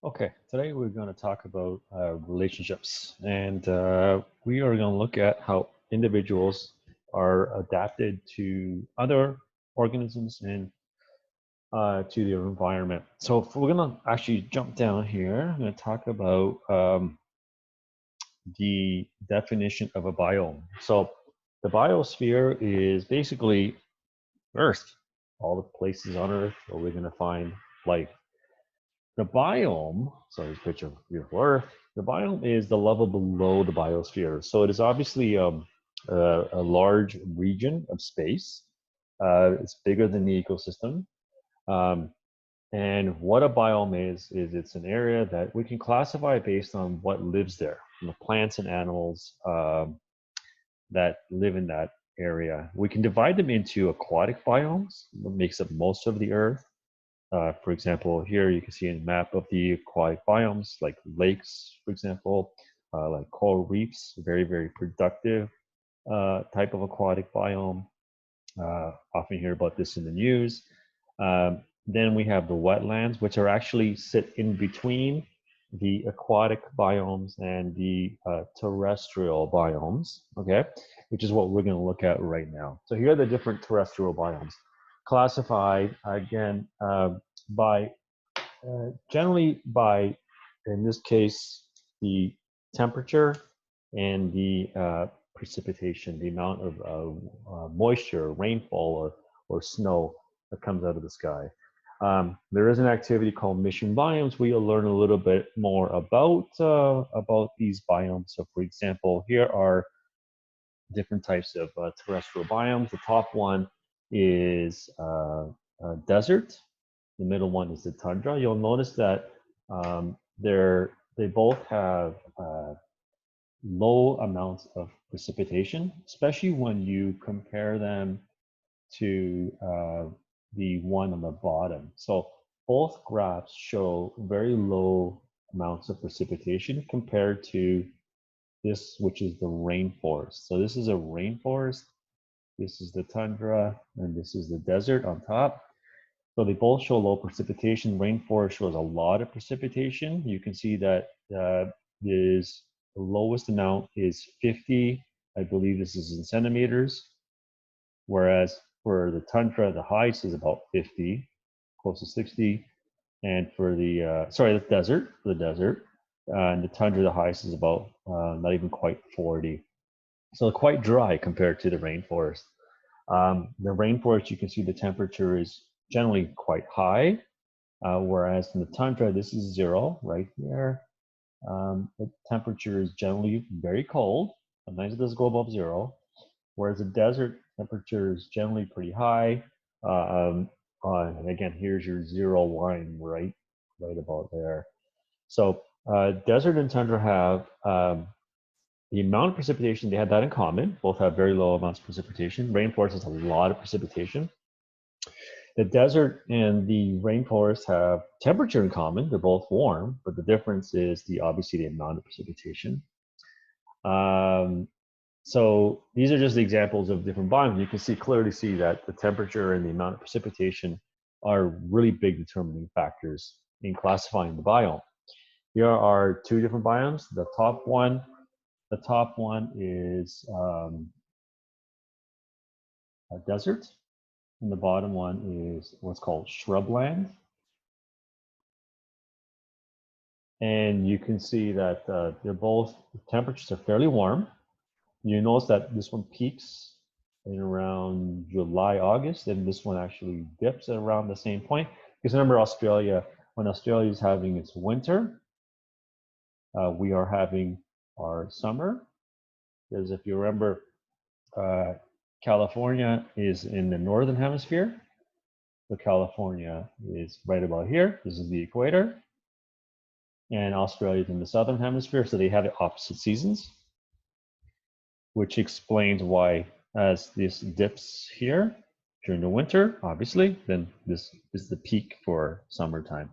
Okay, today we're going to talk about relationships, and we are going to look at how individuals are adapted to other organisms and to their environment. So if we're going to actually jump down here. I'm going to talk about the definition of a biome. So the biosphere is basically Earth, all the places on Earth where we're going to find life. The biome, so here's a picture of beautiful Earth. The biome is the level below the biosphere. So it is obviously a large region of space. It's bigger than the ecosystem. Um, and what a biome is it's an area that we can classify based on what lives there, the plants and animals that live in that area. We can divide them into aquatic biomes, that makes up most of the Earth. For example, here you can see a map of the aquatic biomes, like lakes, for example, like coral reefs, very, very productive type of aquatic biome. Often hear about this in the news. Then we have the wetlands, which are actually sit in between the aquatic biomes and the terrestrial biomes, okay, which is what we're going to look at right now. So here are the different terrestrial biomes, classified again by generally by, in this case, the temperature and the precipitation, the amount of moisture, rainfall, or snow that comes out of the sky. There is an activity called mission biomes where you'll learn a little bit more about these biomes. So, for example, here are different types of terrestrial biomes. The top one is desert. The middle one is the tundra. You'll notice that they both have low amounts of precipitation, especially when you compare them to the one on the bottom. So both graphs show very low amounts of precipitation compared to this, which is the rainforest. So this is a rainforest, this is the tundra, and this is the desert on top. So they both show low precipitation. Rainforest shows a lot of precipitation. You can see that the lowest amount is 50. I believe this is in centimeters. Whereas for the tundra, the highest is about 50, close to 60. And for the desert, and the tundra, the highest is about not even quite 40. So quite dry compared to the rainforest. The rainforest, you can see the temperature is generally quite high, whereas in the tundra, this is 0 right here. The temperature is generally very cold. Sometimes it does go above 0, whereas the desert temperature is generally pretty high. And again, here's your 0 line right about there. So desert and tundra have the amount of precipitation, they have that in common. Both have very low amounts of precipitation. Rainforest has a lot of precipitation. The desert and the rainforest have temperature in common. They're both warm, but the difference is obviously the amount of precipitation. Um, so these are just examples of different biomes. You can clearly see that the temperature and the amount of precipitation are really big determining factors in classifying the biome. Here are two different biomes. The top one is a desert, and the bottom one is what's called shrubland. And you can see that they're both, the temperatures are fairly warm. You notice that this one peaks in around July, August, and this one actually dips at around the same point. Because remember, Australia, when Australia is having its winter, we are having our summer. Because if you remember, California is in the northern hemisphere. So California is right about here. This is the equator. And Australia is in the southern hemisphere, so they have the opposite seasons, which explains why as this dips here during the winter, obviously, then this is the peak for summertime.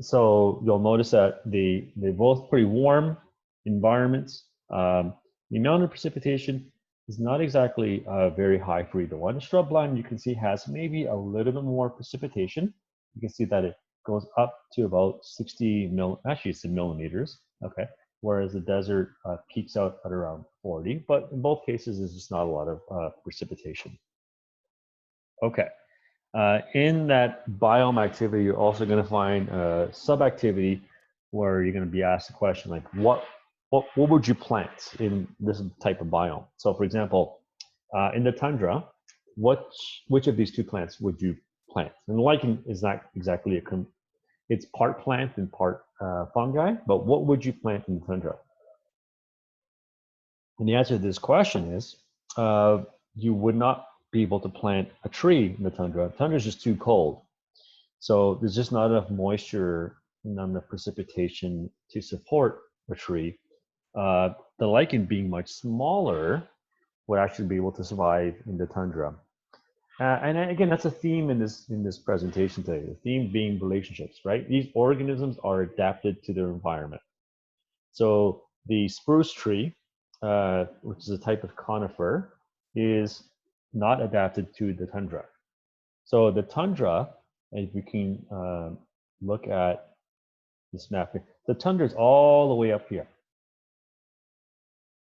So you'll notice that they're both pretty warm environments. The amount of precipitation is not exactly very high for either one. Shrubland, you can see, has maybe a little bit more precipitation. You can see that goes up to about 60 actually it's in millimeters, okay? Whereas the desert peaks out at around 40, but in both cases, there's just not a lot of precipitation. Okay. In that biome activity, you're also going to find a sub-activity where you're going to be asked a question like, what would you plant in this type of biome? So, for example, in the tundra, which of these two plants would you plant? And lichen is not exactly it's part plant and part fungi, but what would you plant in the tundra? And the answer to this question is you would not be able to plant a tree in the tundra. Tundra is just too cold. So there's just not enough moisture, not enough precipitation to support a tree. The lichen being much smaller would actually be able to survive in the tundra. And again, that's a theme in this presentation today. The theme being relationships, right? These organisms are adapted to their environment. So the spruce tree, which is a type of conifer, is not adapted to the tundra. So the tundra, if we can look at this map here, the tundra is all the way up here.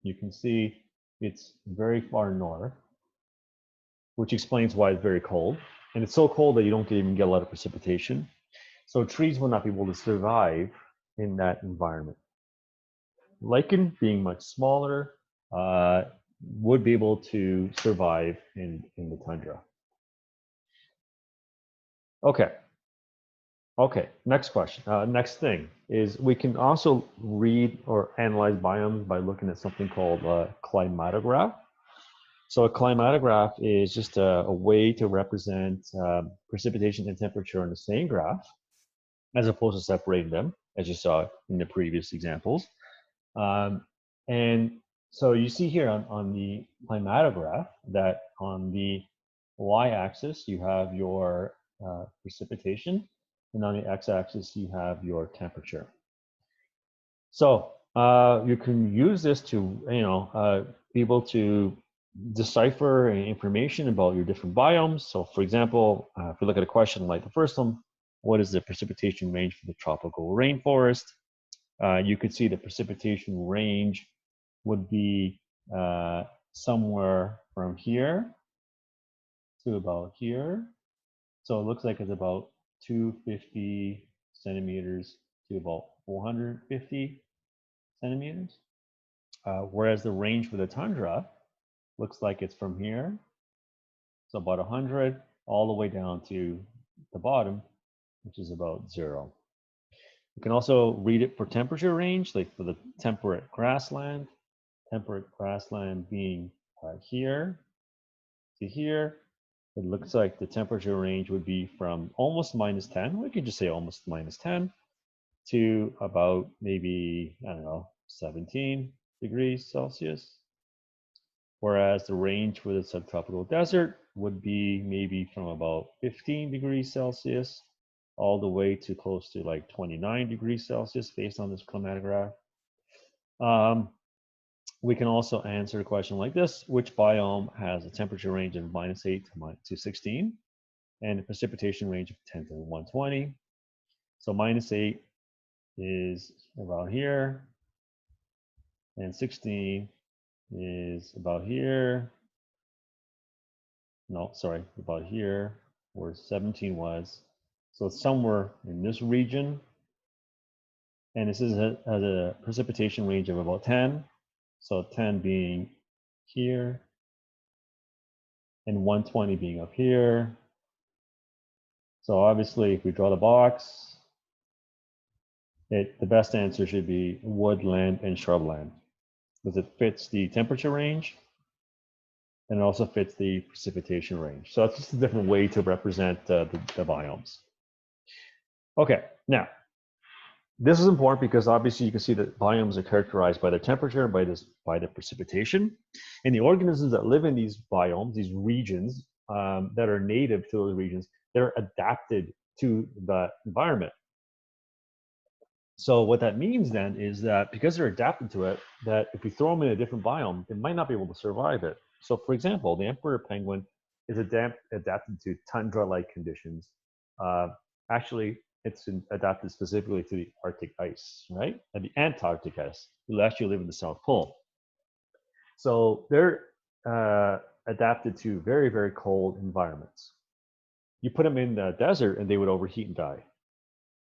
You can see it's very far north, which explains why it's very cold. And it's so cold that you don't even get a lot of precipitation. So trees will not be able to survive in that environment. Lichen, being much smaller, would be able to survive in the tundra. Okay, next question. Next thing is we can also read or analyze biomes by looking at something called a climatograph. So a climatograph is just a way to represent precipitation and temperature on the same graph, as opposed to separating them, as you saw in the previous examples. And so you see here on the climatograph that on the y-axis you have your precipitation, and on the x-axis you have your temperature. So you can use this to be able to decipher information about your different biomes. So for example, if we look at a question like the first one, what is the precipitation range for the tropical rainforest? You could see the precipitation range would be somewhere from here to about here. So it looks like it's about 250 centimeters to about 450 centimeters. Whereas the range for the tundra looks like it's from here, so about 100, all the way down to the bottom, which is about 0. You can also read it for temperature range, like for the temperate grassland being here to here. It looks like the temperature range would be from almost -10, we could just say almost -10, to about maybe, I don't know, 17 degrees Celsius. Whereas the range for the subtropical desert would be maybe from about 15 degrees Celsius all the way to close to like 29 degrees Celsius based on this climatograph. We can also answer a question like this: which biome has a temperature range of -8 to 16 and a precipitation range of 10 to 120? So -8 is about here, and 16 is about here. No, sorry, about here, where 17 was. So it's somewhere in this region. And this has a precipitation range of about 10. So 10 being here, and 120 being up here. So obviously, if we draw the box, the best answer should be woodland and shrubland, because it fits the temperature range and it also fits the precipitation range. So it's just a different way to represent the biomes. Okay, now, this is important because obviously you can see that biomes are characterized by the temperature and by the precipitation. And the organisms that live in these biomes, these regions that are native to those regions, they're adapted to the environment. So what that means then is that because they're adapted to it, that if we throw them in a different biome, they might not be able to survive it. So for example, the emperor penguin is adapted to tundra-like conditions. Actually, adapted specifically to the Arctic ice, right? And the Antarctic ice. They actually live in the South Pole. So they're adapted to very, very cold environments. You put them in the desert and they would overheat and die.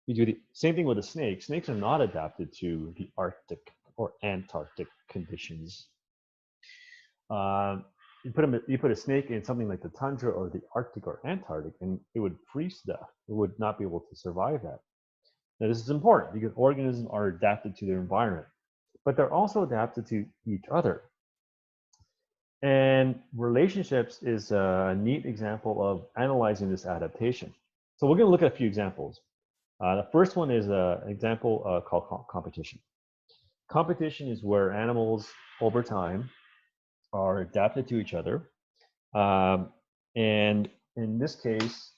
You do the same thing with a snake. Snakes are not adapted to the Arctic or Antarctic conditions. You put a snake in something like the tundra or the Arctic or Antarctic, and it would freeze to death. It would not be able to survive that. Now, this is important because organisms are adapted to their environment, but they're also adapted to each other. And relationships is a neat example of analyzing this adaptation. So we're going to look at a few examples. The first one is an example called competition. Competition is where animals over time are adapted to each other. And in this case,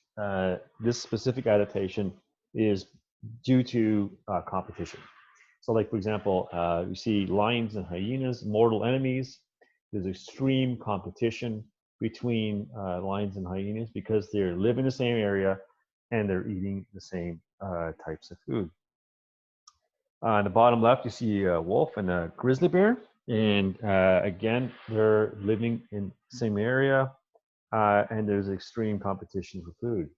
this specific adaptation is due to competition. So like, for example, you see lions and hyenas, mortal enemies. There's extreme competition between lions and hyenas because they live in the same area and they're eating the same types of food. On the bottom left, you see a wolf and a grizzly bear. And again, they're living in the same area and there's extreme competition for food.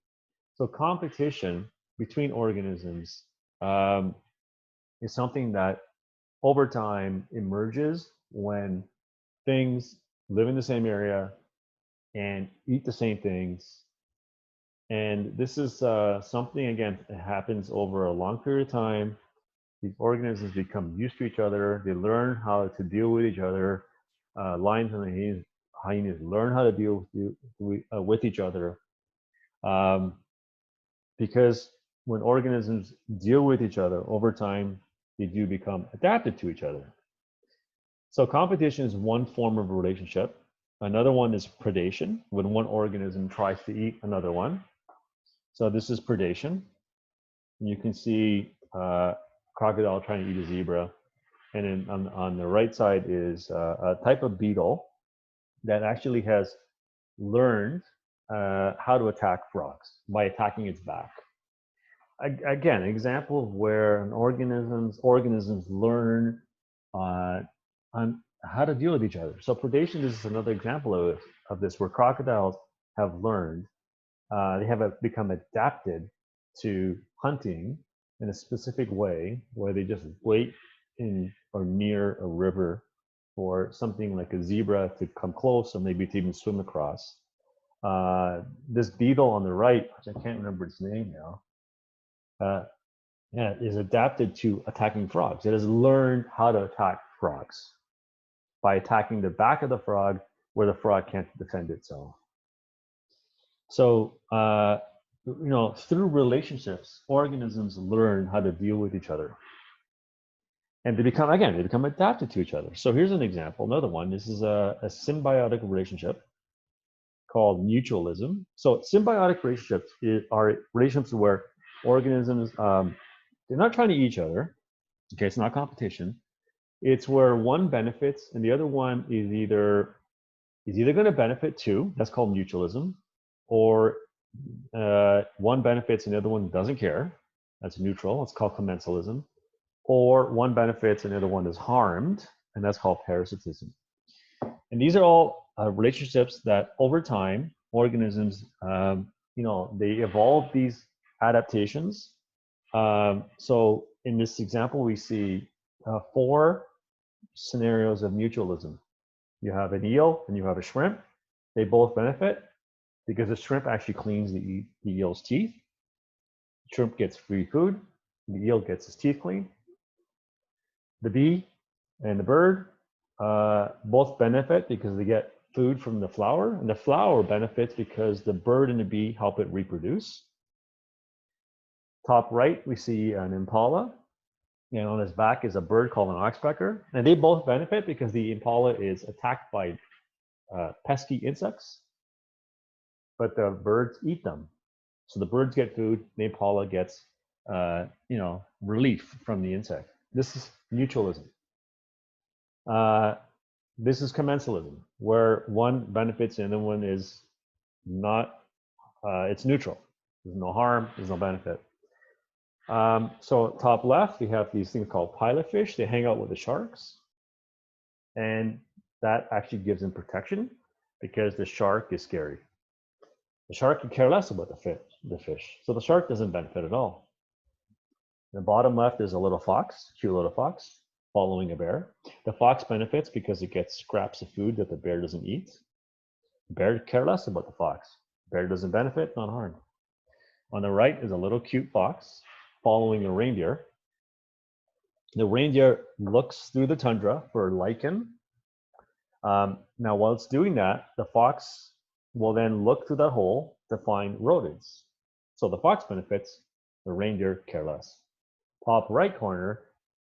So competition between organisms is something that over time emerges when things live in the same area and eat the same things. And this is something, again, that happens over a long period of time. These organisms become used to each other. They learn how to deal with each other. Lions and hyenas learn how to deal with each other. Because when organisms deal with each other over time, they do become adapted to each other. So competition is one form of a relationship. Another one is predation, when one organism tries to eat another one. So this is predation. You can see crocodile trying to eat a zebra. And then on the right side is a type of beetle that actually has learned how to attack frogs by attacking its back. Again, an example of where organisms learn on how to deal with each other. So predation is another example of this, where crocodiles have learned, they have become adapted to hunting in a specific way, where they just wait in or near a river for something like a zebra to come close, or maybe to even swim across. This beetle on the right, which I can't remember its name now, is adapted to attacking frogs. It has learned how to attack frogs by attacking the back of the frog where the frog can't defend itself. So, through relationships, organisms learn how to deal with each other. And they become adapted to each other. So here's an example, another one. This is a symbiotic relationship called mutualism. So symbiotic relationships are relationships where organisms, they're not trying to eat each other. Okay, it's not competition. It's where one benefits and the other one is either going to benefit too. That's called mutualism. Or one benefits and the other one doesn't care. That's neutral. It's called commensalism. Or one benefits and the other one is harmed, and that's called parasitism. And these are all relationships that over time, organisms, they evolve these adaptations. So in this example, we see 4 scenarios of mutualism. You have an eel and you have a shrimp. They both benefit because the shrimp actually cleans the eel's teeth. The shrimp gets free food. The eel gets his teeth cleaned. The bee and the bird both benefit because they get food from the flower, and the flower benefits because the bird and the bee help it reproduce. Top right, we see an impala, and on his back is a bird called an oxpecker, and they both benefit because the impala is attacked by pesky insects, but the birds eat them. So the birds get food, the impala gets relief from the insect. This is mutualism. This is commensalism, where one benefits and the one is not, it's neutral. There's no harm, there's no benefit. So top left, we have these things called pilotfish. They hang out with the sharks, and that actually gives them protection because the shark is scary. The shark could care less about the fish. So the shark doesn't benefit at all. The bottom left is a little fox, cute little fox, following a bear. The fox benefits because it gets scraps of food that the bear doesn't eat. The bear care less about the fox. The bear doesn't benefit, not harmed. On the right is a little cute fox following a reindeer. The reindeer looks through the tundra for lichen. Now, while it's doing that, the fox will then look through that hole to find rodents. So the fox benefits, the reindeer care less. Top right corner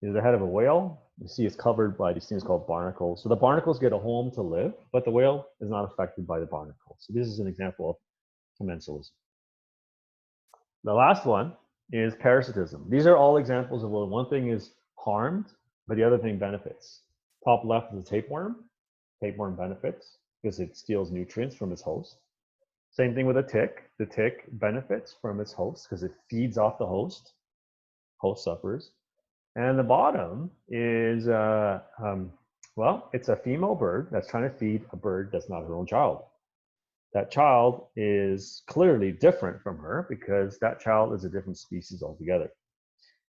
is the head of a whale. You see it's covered by these things called barnacles. So the barnacles get a home to live, but the whale is not affected by the barnacles. So this is an example of commensalism. The last one is parasitism. These are all examples of where one thing is harmed, but the other thing benefits. Top left is a tapeworm. Tapeworm benefits because it steals nutrients from its host. Same thing with a tick. The tick benefits from its host because it feeds off the host. Host suffers. And the bottom is, well, it's a female bird that's trying to feed a bird that's not her own child. That child is clearly different from her because that child is a different species altogether.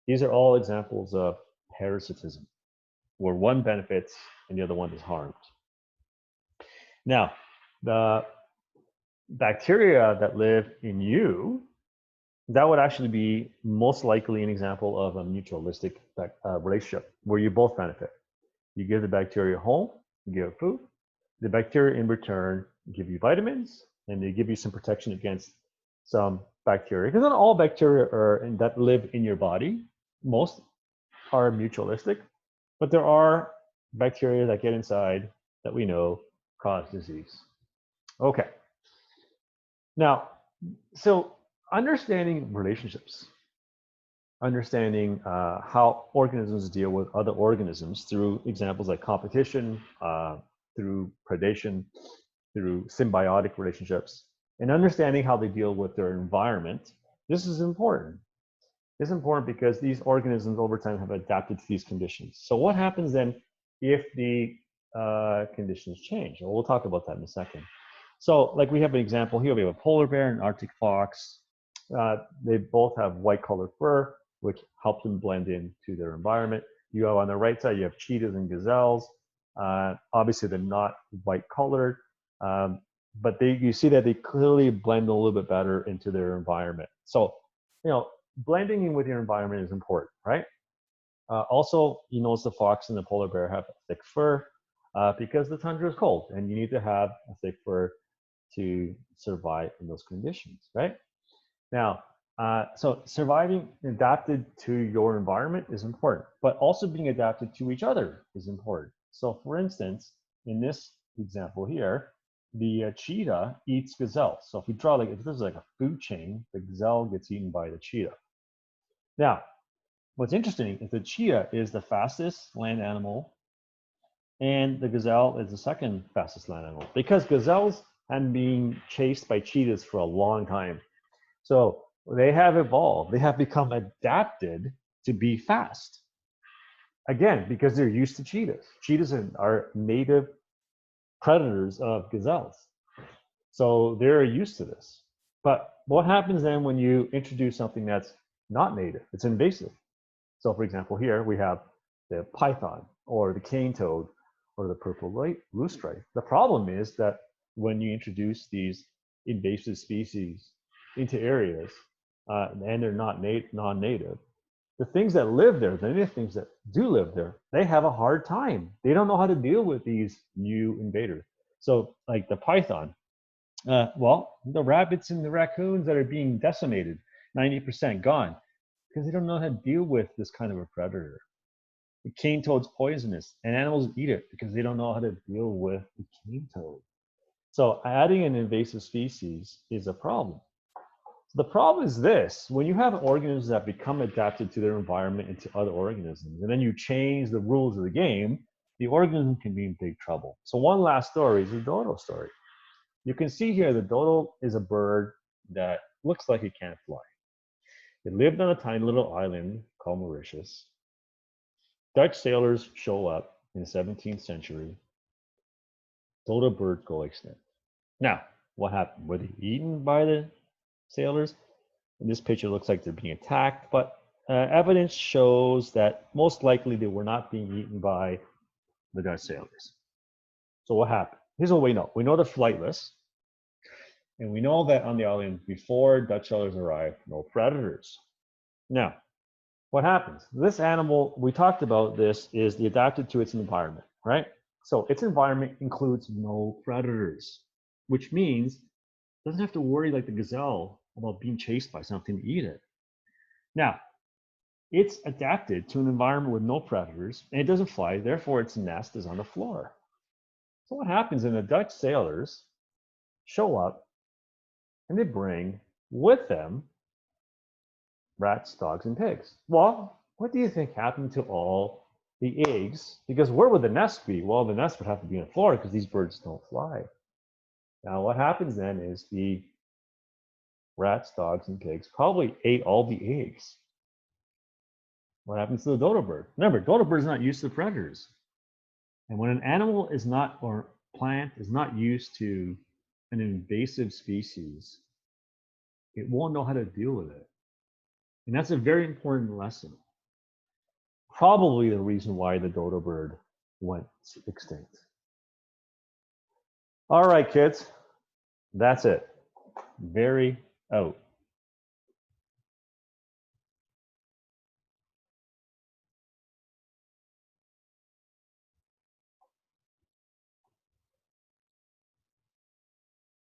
These are all examples of parasitism, where one benefits and the other one is harmed. Now, the bacteria that live in you, that would actually be most likely an example of a mutualistic relationship where you both benefit. You give the bacteria a home, you give it food. The bacteria in return give you vitamins, and they give you some protection against some bacteria. Because not all bacteria that live in your body, most are mutualistic, but there are bacteria that get inside that we know cause disease. Okay. Now, so understanding relationships, understanding how organisms deal with other organisms through examples like competition, through predation, through symbiotic relationships, and understanding how they deal with their environment, this is important. It's important because these organisms over time have adapted to these conditions. So what happens then if the conditions change? Well, we'll talk about that in a second. So like we have an example here, we have a polar bear and Arctic fox. They both have white colored fur, which helps them blend into their environment. You have on the right side, you have cheetahs and gazelles. Obviously, they're not white colored, but you see that they clearly blend a little bit better into their environment. So, blending in with your environment is important, right? Also, you notice the fox and the polar bear have thick fur because the tundra is cold, and you need to have a thick fur to survive in those conditions, right? Now, so surviving adapted to your environment is important, but also being adapted to each other is important. So for instance, in this example here, the cheetah eats gazelle. So if we draw if this is like a food chain, the gazelle gets eaten by the cheetah. Now, what's interesting is the cheetah is the fastest land animal and the gazelle is the second fastest land animal because gazelles have been chased by cheetahs for a long time. So they have evolved, they have become adapted to be fast. Again, because they're used to cheetahs. Cheetahs are native predators of gazelles. So they're used to this. But what happens then when you introduce something that's not native? It's invasive. So for example, here we have the python or the cane toad or the purple loosestrife. The problem is that when you introduce these invasive species into areas and they're not non-native, the things that live there, the native things that do live there, they have a hard time. They don't know how to deal with these new invaders. So like the python, well, the rabbits and the raccoons that are being decimated, 90% gone, because they don't know how to deal with this kind of a predator. The cane toad's poisonous, and animals eat it because they don't know how to deal with the cane toad. So adding an invasive species is a problem. The problem is this: when you have organisms that become adapted to their environment and to other organisms, and then you change the rules of the game, the organism can be in big trouble. So one last story is the dodo story. You can see here the dodo is a bird that looks like it can't fly. It lived on a tiny little island called Mauritius. Dutch sailors show up in the 17th century. Dodo birds go extinct. Now, what happened? Were they eaten by the sailors? In this picture, it looks like they're being attacked, but evidence shows that most likely they were not being eaten by the Dutch sailors. So what happened? Here's what we know. We know they're flightless. And we know that on the island, before Dutch sailors arrived, no predators. Now, what happens? This animal, we talked about this, is adapted to its environment, right? So its environment includes no predators, which means it doesn't have to worry like the gazelle about being chased by something to eat it. Now, it's adapted to an environment with no predators, and it doesn't fly, therefore its nest is on the floor. So what happens is the Dutch sailors show up and they bring with them rats, dogs, and pigs. Well, what do you think happened to all the eggs? Because where would the nest be? Well, the nest would have to be on the floor because these birds don't fly. Now, what happens then is the rats, dogs, and pigs probably ate all the eggs. What happens to the dodo bird? Remember, dodo bird is not used to predators. And when an animal is not, or plant is not used to an invasive species, it won't know how to deal with it. And that's a very important lesson. Probably the reason why the dodo bird went extinct. All right, kids, that's it. Very out.